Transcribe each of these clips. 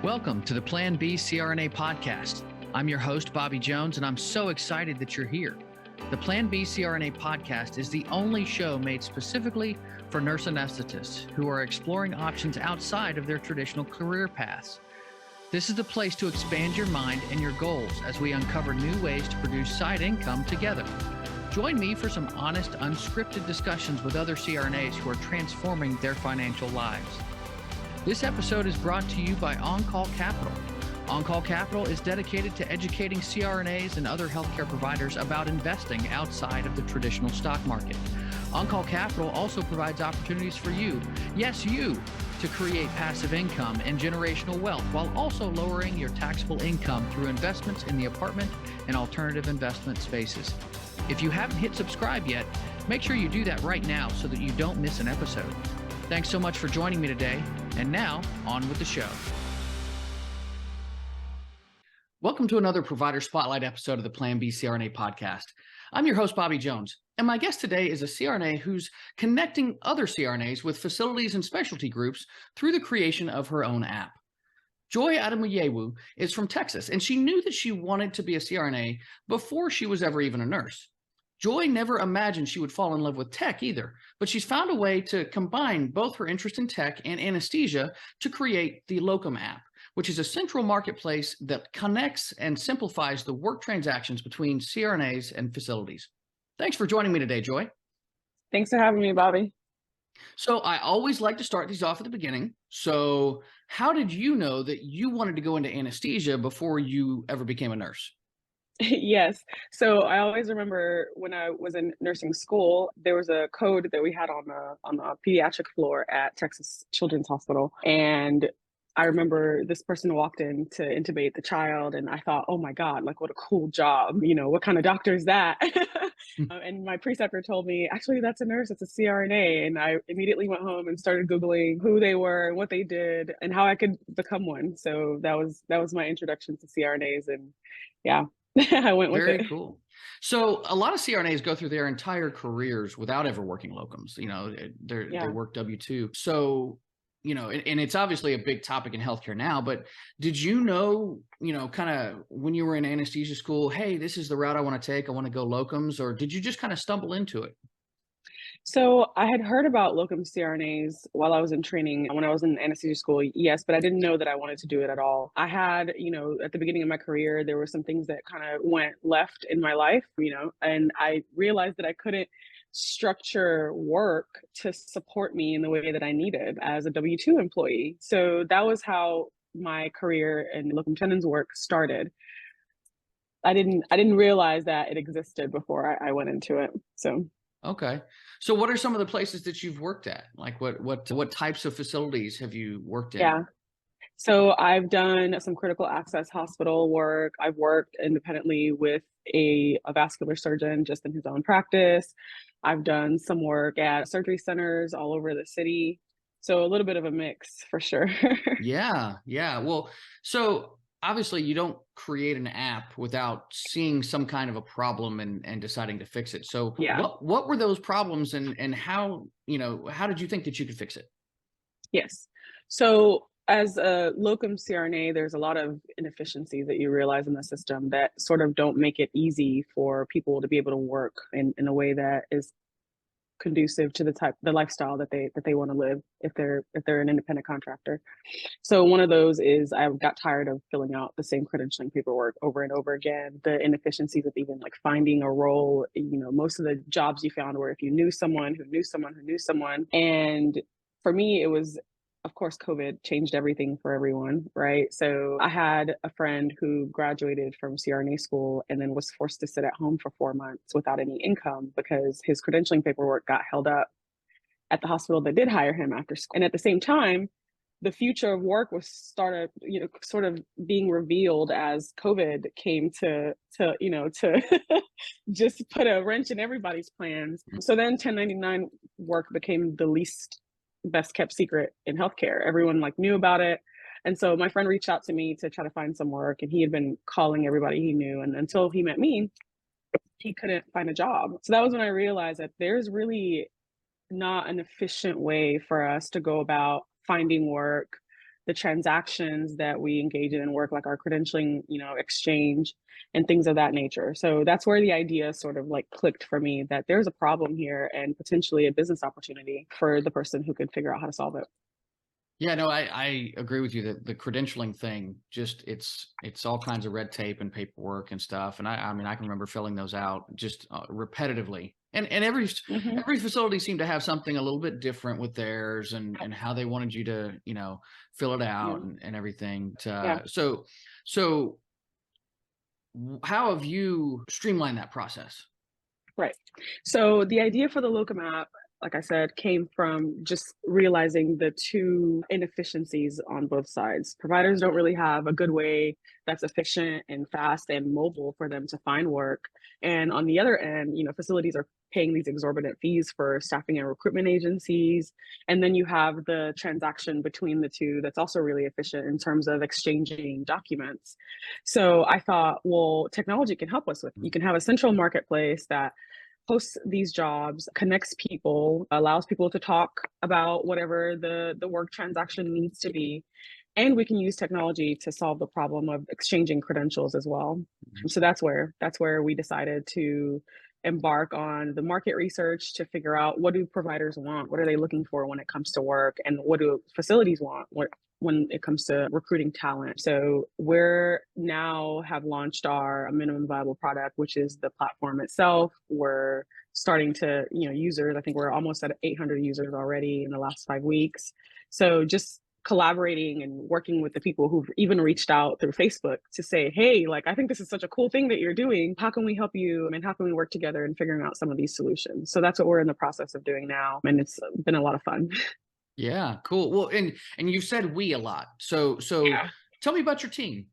Welcome to the Plan B CRNA podcast. I'm your host, Bobby Jones, and I'm so excited that you're here. The Plan B CRNA podcast is the only show made specifically for nurse anesthetists who are exploring options outside of their traditional career paths. This is the place to expand your mind and your goals as we uncover new ways to produce side income together. Join me for some honest, unscripted discussions with other CRNAs who are transforming their financial lives. This episode is brought to you by On-Call Capital. On-Call Capital is dedicated to educating CRNAs and other healthcare providers about investing outside of the traditional stock market. On-Call Capital also provides opportunities for you, yes, you, to create passive income and generational wealth while also lowering your taxable income through investments in the apartment and alternative investment spaces. If you haven't hit subscribe yet, make sure you do that right now so that you don't miss an episode. Thanks so much for joining me today. And now, on with the show. Welcome to another Provider Spotlight episode of the Plan B CRNA podcast. I'm your host, Bobby Jones, and my guest today is a CRNA who's connecting other CRNAs with facilities and specialty groups through the creation of her own app. Joy Ademuyewo is from Texas, and she knew that she wanted to be a CRNA before she was ever even a nurse. Joy never imagined she would fall in love with tech either, but she's found a way to combine both her interest in tech and anesthesia to create the Lokum App, which is a central marketplace that connects and simplifies the work transactions between CRNAs and facilities. Thanks for joining me today, Joy. Thanks for having me, Bobby. So I always like to start these off at the beginning. So how did you know that you wanted to go into anesthesia before you ever became a nurse? Yes. So I always remember when I was in nursing school, there was a code that we had on the pediatric floor at Texas Children's Hospital. And I remember this person walked in to intubate the child, and I thought, oh my God, like what a cool job. You know, what kind of doctor is that? And my preceptor told me, actually, that's a nurse, it's a CRNA. And I immediately went home and started Googling who they were and what they did and how I could become one. So that was my introduction to CRNAs. And yeah. I went with it. Very cool. So a lot of CRNAs go through their entire careers without ever working locums. You know, they work W-2. So, you know, and it's obviously a big topic in healthcare now, but did you know, kind of when you were in anesthesia school, hey, this is the route I want to take, I want to go locums, or did you just kind of stumble into it? So I had heard about locum CRNAs while I was in training when I was in anesthesia school, yes, but I didn't know that I wanted to do it at all. I had, at the beginning of my career, there were some things that kind of went left in my life, and I realized that I couldn't structure work to support me in the way that I needed as a W-2 employee. So that was how my career in locum tenens work started. I didn't realize that it existed before I went into it. So. Okay. So what are some of the places that you've worked at? Like what types of facilities have you worked in? Yeah. So I've done some critical access hospital work. I've worked independently with a vascular surgeon just in his own practice. I've done some work at surgery centers all over the city. So a little bit of a mix for sure. Yeah. Well, so obviously you don't create an app without seeing some kind of a problem and deciding to fix it. So yeah. What were those problems and how did you think that you could fix it? Yes. So as a locum CRNA, there's a lot of inefficiencies that you realize in the system that sort of don't make it easy for people to be able to work in a way that is conducive to the lifestyle that they want to live if they're an independent contractor. So one of those is I got tired of filling out the same credentialing paperwork over and over again. The inefficiencies of even like finding a role, most of the jobs you found were if you knew someone who knew someone who knew someone. And for me, it was, of course, COVID changed everything for everyone, right? So I had a friend who graduated from CRNA school and then was forced to sit at home for 4 months without any income because his credentialing paperwork got held up at the hospital that did hire him after school. And at the same time, the future of work was sort of being revealed as COVID came to just put a wrench in everybody's plans. So then 1099 work became the least best kept secret in healthcare. Everyone knew about it. And so my friend reached out to me to try to find some work, and he had been calling everybody he knew. And until he met me, he couldn't find a job. So that was when I realized that there's really not an efficient way for us to go about finding work the transactions that we engage in work, like our credentialing, exchange and things of that nature. So that's where the idea sort of like clicked for me, that there's a problem here and potentially a business opportunity for the person who could figure out how to solve it. Yeah, no, I agree with you that the credentialing thing, just it's all kinds of red tape and paperwork and stuff. And I mean, I can remember filling those out just repetitively. And Hmm. every facility seemed to have something a little bit different with theirs and how they wanted you to, fill it Yeah. out and everything. Yeah. So how have you streamlined that process? Right. So the idea for the Lokum app, like I said, came from just realizing the two inefficiencies on both sides. Providers don't really have a good way that's efficient and fast and mobile for them to find work. And on the other end, facilities are paying these exorbitant fees for staffing and recruitment agencies. And then you have the transaction between the two that's also really efficient in terms of exchanging documents. So I thought, well, technology can help us with. You can have a central marketplace that hosts these jobs, connects people, allows people to talk about whatever the work transaction needs to be. And we can use technology to solve the problem of exchanging credentials as well. Mhm. So that's where we decided to embark on the market research to figure out, what do providers want? What are they looking for when it comes to work? And what do facilities want when it comes to recruiting talent? So we're now have launched our minimum viable product, which is the platform itself. We're starting to, users, I think we're almost at 800 users already in the last 5 weeks. So just collaborating and working with the people who've even reached out through Facebook to say, hey, like, I think this is such a cool thing that you're doing. How can we help you? And how can we work together in figuring out some of these solutions? So that's what we're in the process of doing now. And it's been a lot of fun. Yeah, cool. Well, and you said we a lot. So Yeah. tell me about your team.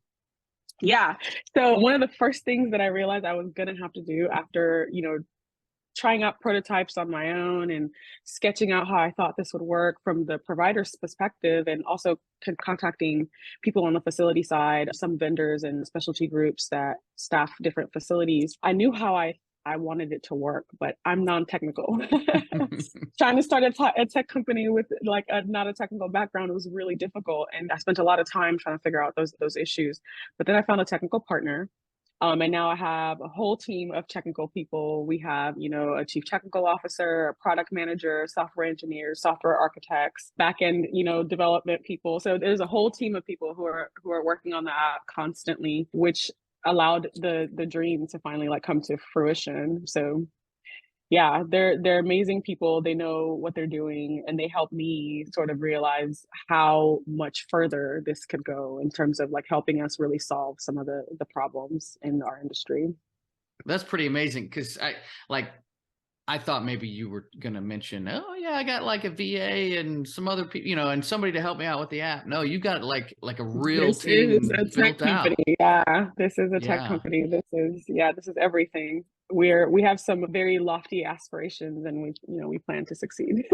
Yeah. So one of the first things that I realized I was going to have to do after, trying out prototypes on my own and sketching out how I thought this would work from the provider's perspective, and also contacting people on the facility side, some vendors and specialty groups that staff different facilities. I knew how I wanted it to work, but I'm non-technical. Trying to start a tech company with like not a technical background was really difficult, and I spent a lot of time trying to figure out those issues. But then I found a technical partner, and now I have a whole team of technical people. We have, a chief technical officer, a product manager, software engineers, software architects, backend, development people. So there's a whole team of people who are working on the app constantly, which allowed the dream to finally like come to fruition. So yeah, they're amazing people. They know what they're doing, and they help me sort of realize how much further this could go in terms of like helping us really solve some of the problems in our industry. That's pretty amazing because I thought maybe you were going to mention, oh yeah, I got like a VA and some other people, and somebody to help me out with the app. No, you got like a real This is team a tech built company. out. Yeah, this is a tech Yeah, company. This is everything. We have some very lofty aspirations, and we plan to succeed.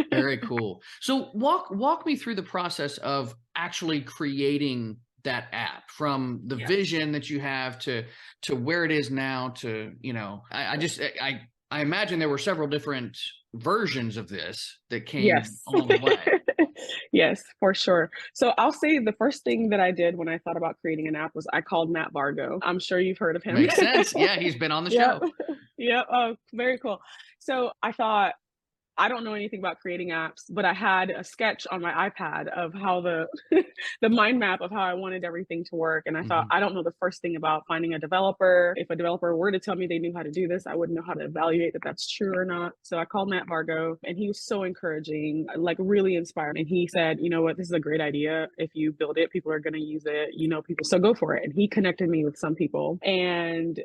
very cool. So walk me through the process of actually creating that app, from the Yeah. vision that you have to where it is now to, I imagine there were several different versions of this that came Yes. along the way. Yes, for sure. So I'll say the first thing that I did when I thought about creating an app was I called Matt Vargo. I'm sure you've heard of him. Makes sense. Yeah, he's been on the Yep. show. Yep. Oh, very cool. So I thought, I don't know anything about creating apps, but I had a sketch on my iPad of how the mind map of how I wanted everything to work. And I thought, Mhm. I don't know the first thing about finding a developer. If a developer were to tell me they knew how to do this, I wouldn't know how to evaluate that that's true or not. So I called Matt Vargo, and he was so encouraging, like really inspired. And he said, you know what, this is a great idea. If you build it, people are going to use it, people. So go for it. And he connected me with some people. And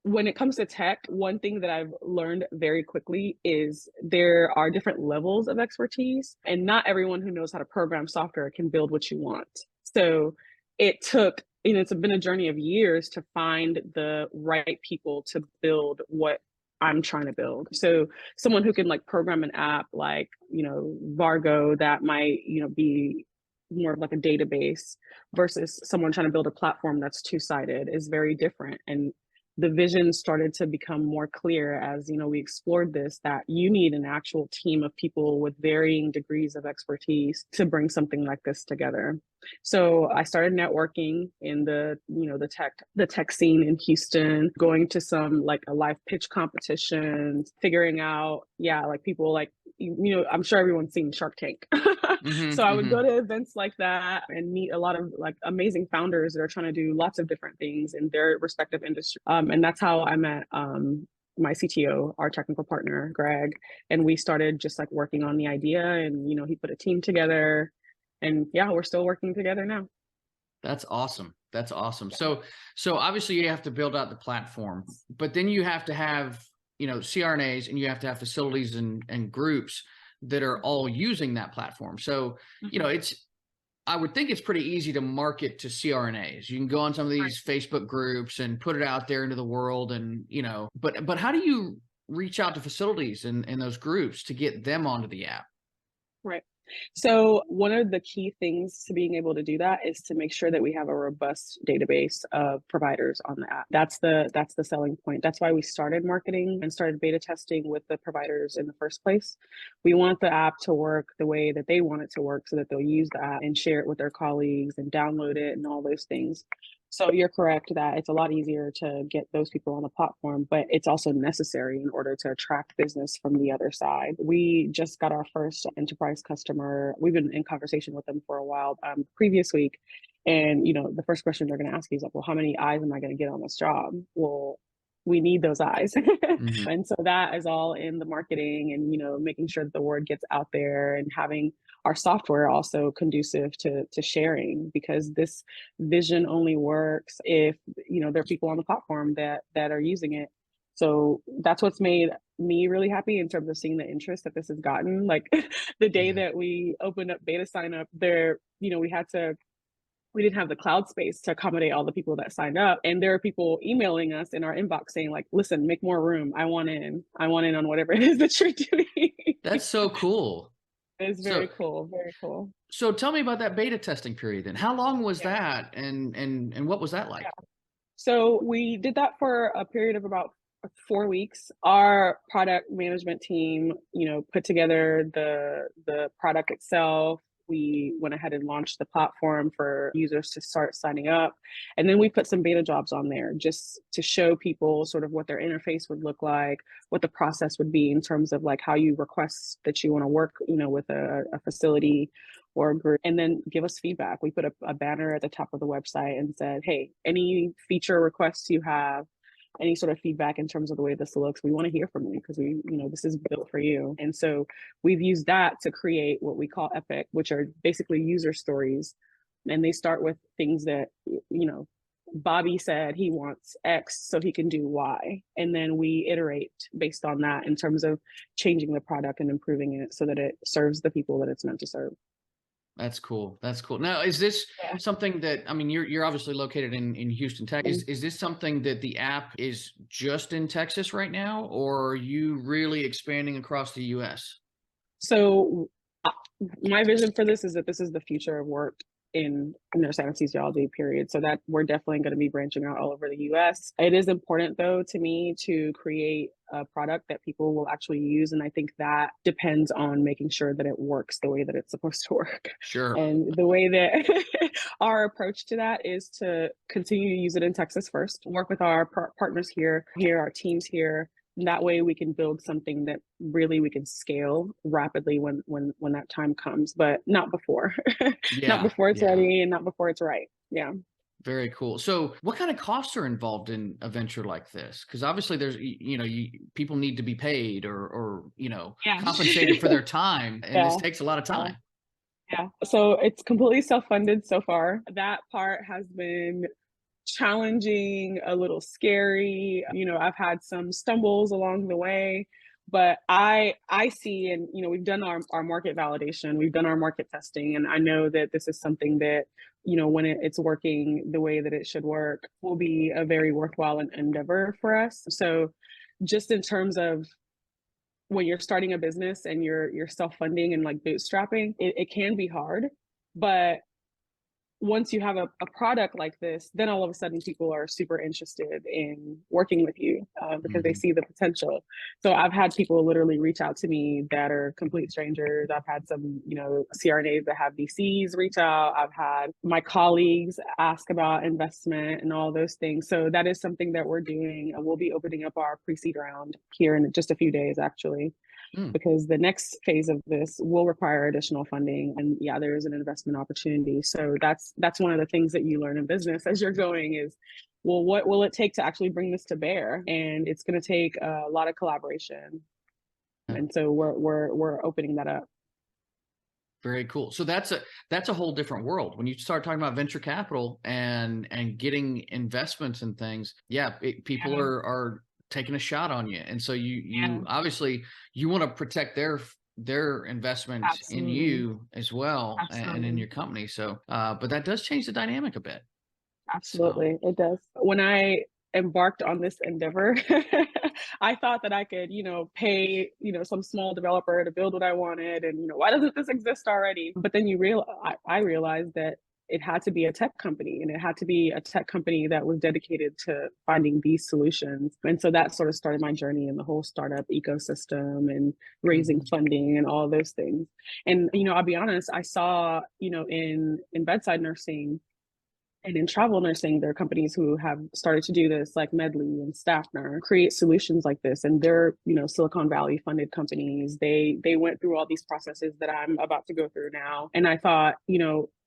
when it comes to tech, one thing that I've learned very quickly is there are different levels of expertise, and not everyone who knows how to program software can build what you want. So it took, it's been a journey of years to find the right people to build what I'm trying to build. So someone who can like program an app like, Vargo, that might, be more of like a database, versus someone trying to build a platform that's two-sided, is very different. And the vision started to become more clear as, we explored this, that you need an actual team of people with varying degrees of expertise to bring something like this together. So I started networking in the tech scene in Houston, going to some like a live pitch competitions, figuring out, like people like, I'm sure everyone's seen Shark Tank. So I would go to events like that and meet a lot of like amazing founders that are trying to do lots of different things in their respective industry. And that's how I met my CTO, our technical partner, Greg, and we started just like working on the idea, and he put a team together, and we're still working together now. That's awesome. That's awesome. So obviously you have to build out the platform, but then you have to have, CRNAs, and you have to have facilities and groups that are all using that platform. So, I would think it's pretty easy to market to CRNAs. You can go on some of these Facebook groups and put it out there into the world, and, but how do you reach out to facilities and those groups to get them onto the app? Right. So one of the key things to being able to do that is to make sure that we have a robust database of providers on the app. That's the selling point. That's why we started marketing and started beta testing with the providers in the first place. We want the app to work the way that they want it to work, so that they'll use the app and share it with their colleagues and download it and all those things. So you're correct that it's a lot easier to get those people on the platform, but it's also necessary in order to attract business from the other side. We just got our first enterprise customer. We've been in conversation with them for a while, previous week. And, the first question they're going to ask you is like, well, how many eyes am I going to get on this job? Well, we need those eyes. And so that is all in the marketing and, making sure that the word gets out there, and having our software also conducive to sharing, because this vision only works if, there are people on the platform that are using it. So that's what's made me really happy in terms of seeing the interest that this has gotten. Like the day that we opened up beta sign up there, we didn't have the cloud space to accommodate all the people that signed up. And there are people emailing us in our inbox saying like, listen, make more room. I want in on whatever it is that you're doing. That's so cool. It's very cool. Very cool. So tell me about that beta testing period then. How long was that? And what was that like? Yeah. So we did that for a period of about 4 weeks. Our product management team, put together the product itself. We went ahead and launched the platform for users to start signing up. And then we put some beta jobs on there just to show people sort of what their interface would look like, what the process would be in terms of like how you request that you want to work, with a facility or a group, and then give us feedback. We put a banner at the top of the website and said, hey, any feature requests you have, any sort of feedback in terms of the way this looks, we want to hear from you, because this is built for you. And so we've used that to create what we call Epic, which are basically user stories. And they start with things that, Bobby said he wants X so he can do Y. And then we iterate based on that in terms of changing the product and improving it so that it serves the people that it's meant to serve. That's cool. That's cool. Now, is this something that, you're obviously located in Houston, Texas. Is this something that the app is just in Texas right now, or are you really expanding across the US? So my vision for this is that this is the future of work in nurse anesthesiology, period. So that we're definitely going to be branching out all over the US. It is important though to me to create a product that people will actually use. And I think that depends on making sure that it works the way that it's supposed to work. Sure. And the way that our approach to that is to continue to use it in Texas first, work with our partners here, our teams here. That way we can build something that really we can scale rapidly when that time comes, but not before. Not before it's ready, and not before it's right. Yeah. Very cool. So what kind of costs are involved in a venture like this? Because obviously there's, people need to be paid or compensated for their time. And this takes a lot of time. Yeah. So it's completely self-funded so far. That part has been challenging, a little scary. I've had some stumbles along the way, but I see, and we've done our market validation, we've done our market testing, and I know that this is something that when it's working the way that it should work, will be a very worthwhile endeavor for us. So just in terms of when you're starting a business and you're self-funding and like bootstrapping, it can be hard, but once you have a product like this, then all of a sudden people are super interested in working with you because they see the potential. So I've had people literally reach out to me that are complete strangers. I've had some, CRNAs that have VCs reach out. I've had my colleagues ask about investment and all those things. So that is something that we're doing. We'll be opening up our pre-seed round here in just a few days, actually. Because the next phase of this will require additional funding, and yeah, there is an investment opportunity. So that's one of the things that you learn in business as you're going is, well, what will it take to actually bring this to bear? And it's going to take a lot of collaboration, and so we're opening that up. Very cool. So that's a whole different world when you start talking about venture capital and getting investments and things. Yeah, people are taking a shot on you, and so you obviously you want to protect their investment in you as well and in your company. So but that does change the dynamic a bit. Absolutely, it does. When I embarked on this endeavor, I thought that I could, pay, some small developer to build what I wanted, and why doesn't this exist already? But then I realized that it had to be a tech company, and it had to be a tech company that was dedicated to finding these solutions. And so that sort of started my journey in the whole startup ecosystem and raising funding and all those things. And I'll be honest, I saw, in bedside nursing and in travel nursing, there are companies who have started to do this, like Medley and Staffner, create solutions like this. And they're, Silicon Valley funded companies. They went through all these processes that I'm about to go through now. And I thought,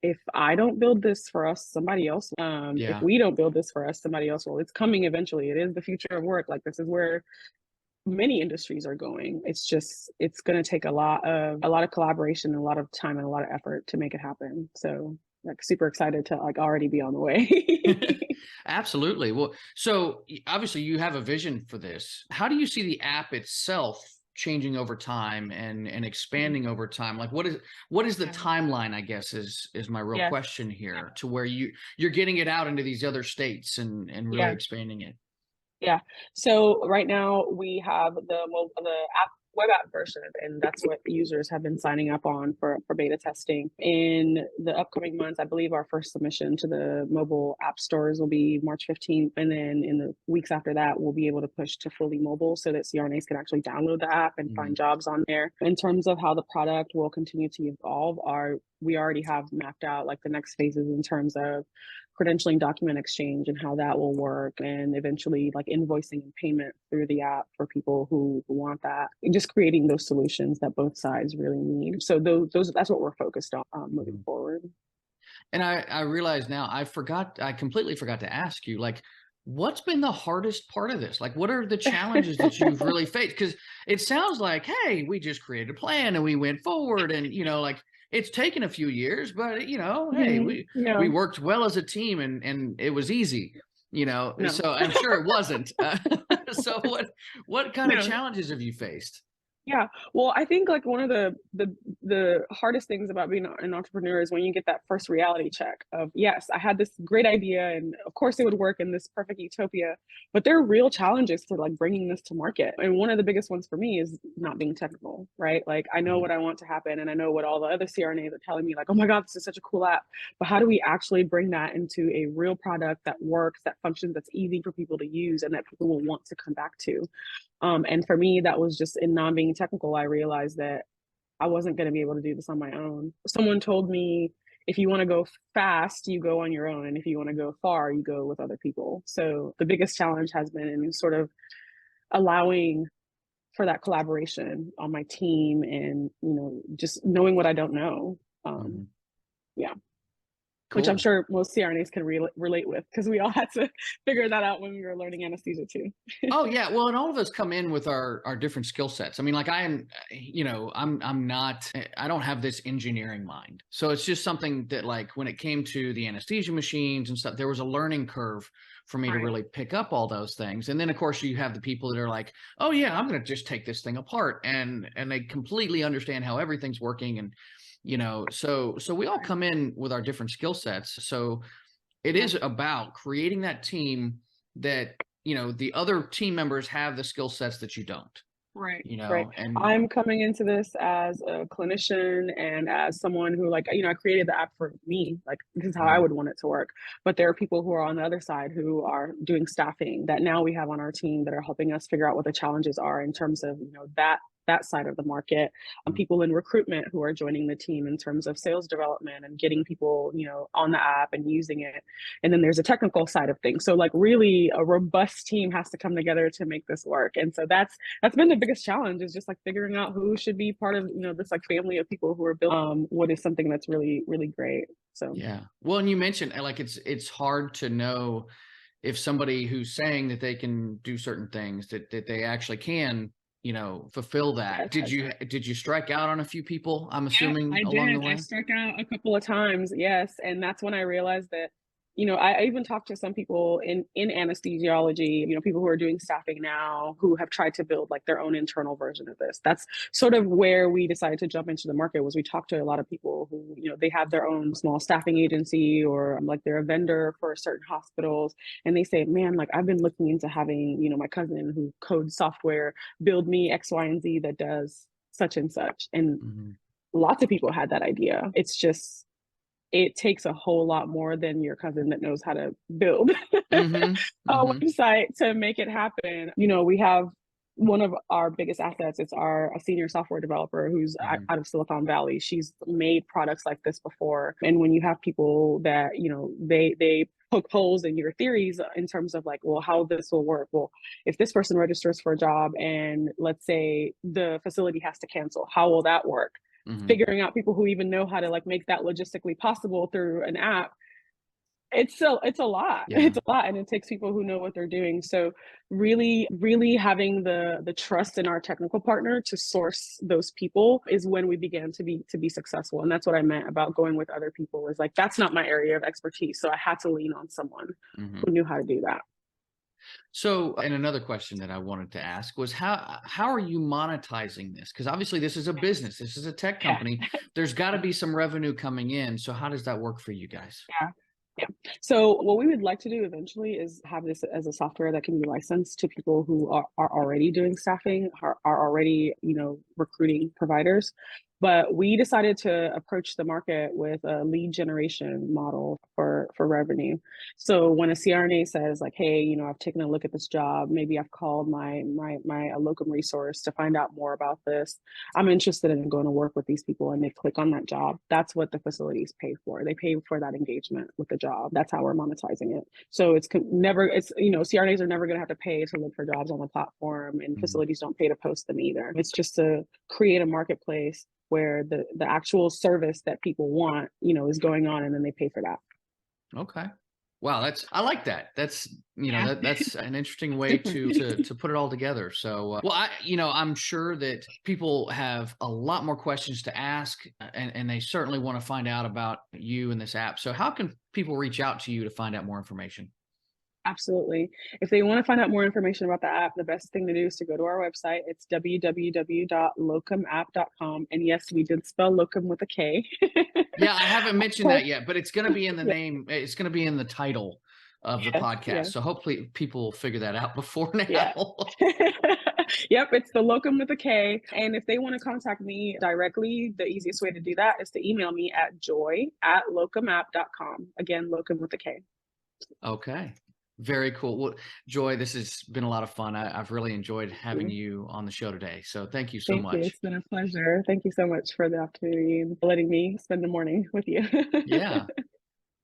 if I don't build this for us, somebody else. If we don't build this for us, somebody else will. It's coming eventually. It is the future of work. Like, this is where many industries are going. It's going to take a lot of collaboration, a lot of time, and a lot of effort to make it happen. So super excited to already be on the way. Absolutely. Well, so obviously you have a vision for this. How do you see the app itself changing over time and expanding over time? Like what is the timeline, I guess, is my real question here, to where you're getting it out into these other states and really expanding it? Yeah. So right now we have the app, web app version, and that's what users have been signing up on for beta testing. In the upcoming months, I believe our first submission to the mobile app stores will be March 15th. And then in the weeks after that, we'll be able to push to fully mobile so that CRNAs can actually download the app and find jobs on there. In terms of how the product will continue to evolve, we already have mapped out the next phases in terms of credentialing, document exchange, and how that will work, and eventually invoicing and payment through the app for people who want that, and just creating those solutions that both sides really need. So that's what we're focused on moving forward. And I realize now I completely forgot to ask you, what's been the hardest part of this? What are the challenges that you've really faced? Because it sounds like, hey, we just created a plan and we went forward, and it's taken a few years, but hey, we worked well as a team, and it was easy, No. So I'm sure it wasn't. So what kind of challenges have you faced? Yeah, well, I think one of the hardest things about being an entrepreneur is when you get that first reality check of, yes, I had this great idea, and of course it would work in this perfect utopia, but there are real challenges to bringing this to market. And one of the biggest ones for me is not being technical, right? I know what I want to happen, and I know what all the other CRNAs are telling me, oh my God, this is such a cool app, but how do we actually bring that into a real product that works, that functions, that's easy for people to use, and that people will want to come back to? And for me, that was just in non being technical. I realized that I wasn't going to be able to do this on my own. Someone told me, if you want to go fast, you go on your own. And if you want to go far, you go with other people. So the biggest challenge has been in sort of allowing for that collaboration on my team, and, just knowing what I don't know. Yeah. Cool. Which I'm sure most CRNAs can relate with, because we all had to figure that out when we were learning anesthesia too. Oh yeah, well, and all of us come in with our different skill sets. I mean, I am, I don't have this engineering mind, so it's just something that when it came to the anesthesia machines and stuff, there was a learning curve for me to really pick up all those things. And then of course you have the people that are like, oh yeah, I'm going to just take this thing apart, and they completely understand how everything's working, and so we all come in with our different skill sets. So it is about creating that team that, the other team members have the skill sets that you don't. Right, you right. know, and I'm coming into this as a clinician and as someone who, like, I created the app for me. Like, this is how I Mhm, would want it to work. But there are people who are on the other side who are doing staffing that now we have on our team that are helping us figure out what the challenges are in terms of, that side of the market. mhm, People in recruitment who are joining the team in terms of sales development and getting people, on the app and using it. And then there's a technical side of things. So like really a robust team has to come together to make this work. And so that's been the biggest challenge, is just like figuring out who should be part of this like family of people who are building what is something that's really really great. So yeah. Well, and you mentioned like it's hard to know if somebody who's saying that they can do certain things that they actually can, fulfill that. yes, Did you strike out on a few people, I'm yeah, assuming, I along the did. I way? struck out a couple of times, yes, and that's when I realized that, I even talked to some people in anesthesiology, people who are doing staffing now who have tried to build like their own internal version of this. That's sort of where we decided to jump into the market. Was we talked to a lot of people who, they have their own small staffing agency, or like they're a vendor for certain hospitals, and they say, "Man, like I've been looking into having, my cousin who codes software build me X, Y, and Z that does such and such." And Mhm, lots of people had that idea. It's just, it takes a whole lot more than your cousin that knows how to build mhm, a mhm, website to make it happen. We have one of our biggest assets. It's a senior software developer who's mhm, out of Silicon Valley. She's made products like this before. And when you have people that, they poke holes in your theories in terms of like, well, how this will work. Well, if this person registers for a job and let's say the facility has to cancel, how will that work? mhm. Figuring out people who even know how to like make that logistically possible through an app, it's a lot. Yeah. It's a lot, and it takes people who know what they're doing. So really, really having the trust in our technical partner to source those people is when we began to be successful. And that's what I meant about going with other people, is like that's not my area of expertise. So I had to lean on someone Mhm. who knew how to do that. So, and another question that I wanted to ask was how are you monetizing this? Because obviously this is a business, this is a tech Yeah. company. There's got to be some revenue coming in. So how does that work for you guys? Yeah. Yeah. So what we would like to do eventually is have this as a software that can be licensed to people who are already doing staffing, are already, recruiting providers. But we decided to approach the market with a lead generation model for revenue. So when a CRNA says like, hey, I've taken a look at this job, maybe I've called my locum resource to find out more about this. I'm interested in going to work with these people, and they click on that job. That's what the facilities pay for. They pay for that engagement with the job. That's how we're monetizing it. So CRNAs are never going to have to pay to look for jobs on the platform, and Mhm. facilities don't pay to post them either. It's just to create a marketplace where the actual service that people want, is going on, and then they pay for that. Okay. Wow, I like that. That's Yeah. that's an interesting It's way different. to put it all together. So, well, I'm sure that people have a lot more questions to ask, and they certainly want to find out about you and this app. So, how can people reach out to you to find out more information? Absolutely. If they want to find out more information about the app, the best thing to do is to go to our website. It's www.lokumapp.com. And yes, we did spell locum with a K. Yeah, I haven't mentioned that yet, but it's going to be in the Yeah. name. It's going to be in the title of the Yes. podcast. Yes. So hopefully people will figure that out before Yeah. now. Yep, it's the locum with a K. And if they want to contact me directly, the easiest way to do that is to email me at joy@lokumapp.com. Again, locum with a K. Okay. Very cool. Well, Joy, this has been a lot of fun. I've really enjoyed having Thank you on the show today. So thank you so thank you. much. It's been a pleasure. Thank you so much for the opportunity and letting me spend the morning with you. Yeah.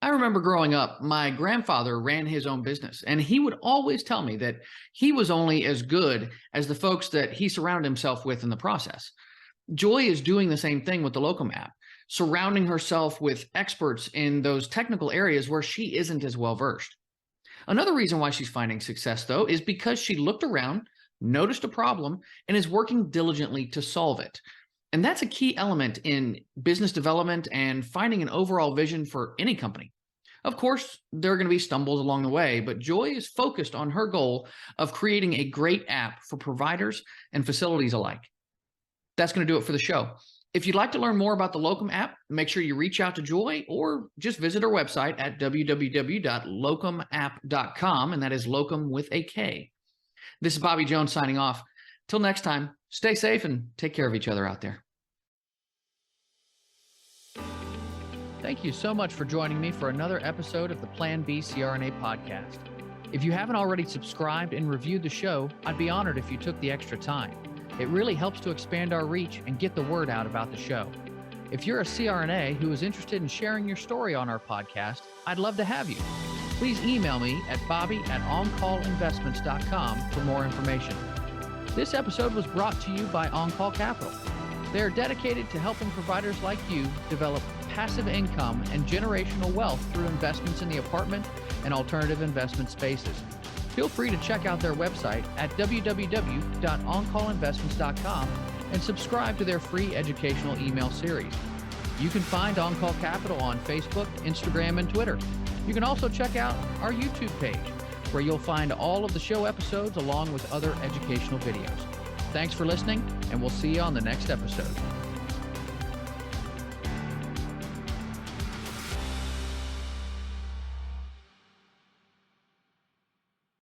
I remember growing up, my grandfather ran his own business, and he would always tell me that he was only as good as the folks that he surrounded himself with in the process. Joy is doing the same thing with the Lokum app, surrounding herself with experts in those technical areas where she isn't as well versed. Another reason why she's finding success, though, is because she looked around, noticed a problem, and is working diligently to solve it. And that's a key element in business development and finding an overall vision for any company. Of course, there are going to be stumbles along the way, but Joy is focused on her goal of creating a great app for providers and facilities alike. That's going to do it for the show. If you'd like to learn more about the Lokum app, make sure you reach out to Joy or just visit her website at www.lokumapp.com, and that is Lokum with a K. This is Bobby Jones signing off. Till next time, stay safe and take care of each other out there. Thank you so much for joining me for another episode of the Plan B CRNA podcast. If you haven't already subscribed and reviewed the show, I'd be honored if you took the extra time. It really helps to expand our reach and get the word out about the show. If you're a CRNA who is interested in sharing your story on our podcast, I'd love to have you. Please email me at bobby@oncallinvestments.com for more information. This episode was brought to you by On-Call Capital. They are dedicated to helping providers like you develop passive income and generational wealth through investments in the apartment and alternative investment spaces. Feel free to check out their website at www.oncallinvestments.com and subscribe to their free educational email series. You can find On-Call Capital on Facebook, Instagram, and Twitter. You can also check out our YouTube page, where you'll find all of the show episodes along with other educational videos. Thanks for listening, and we'll see you on the next episode.